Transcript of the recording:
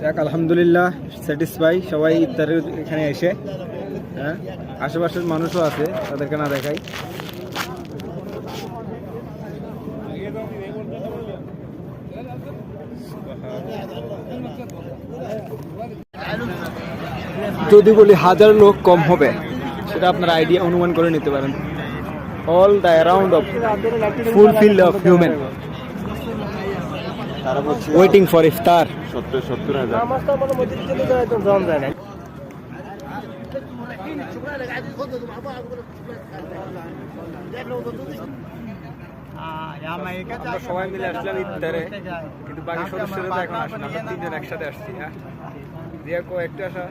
যাক আলহামদুলিল্লাহ স্যাটিসফাই সবাই ইফতারের এখানে এসে। হ্যাঁ, আশেপাশের মানুষও আছে, তাদেরকে না দেখাই। যদি বলি 1000 লোক কম হবে, সেটা আপনার আইডিয়া অনুমান করে নিতে পারেন। All the around of fulfilled of human waiting for ইফতার। 70,000। আমরা সবাই মিলে আসলাম ইফতারে, কিন্তু বাকি সদস্যরা তো এখন আসেন। আমরা 3 জন একসাথে আসছি। হ্যাঁ, দিয়া কো একটা আসা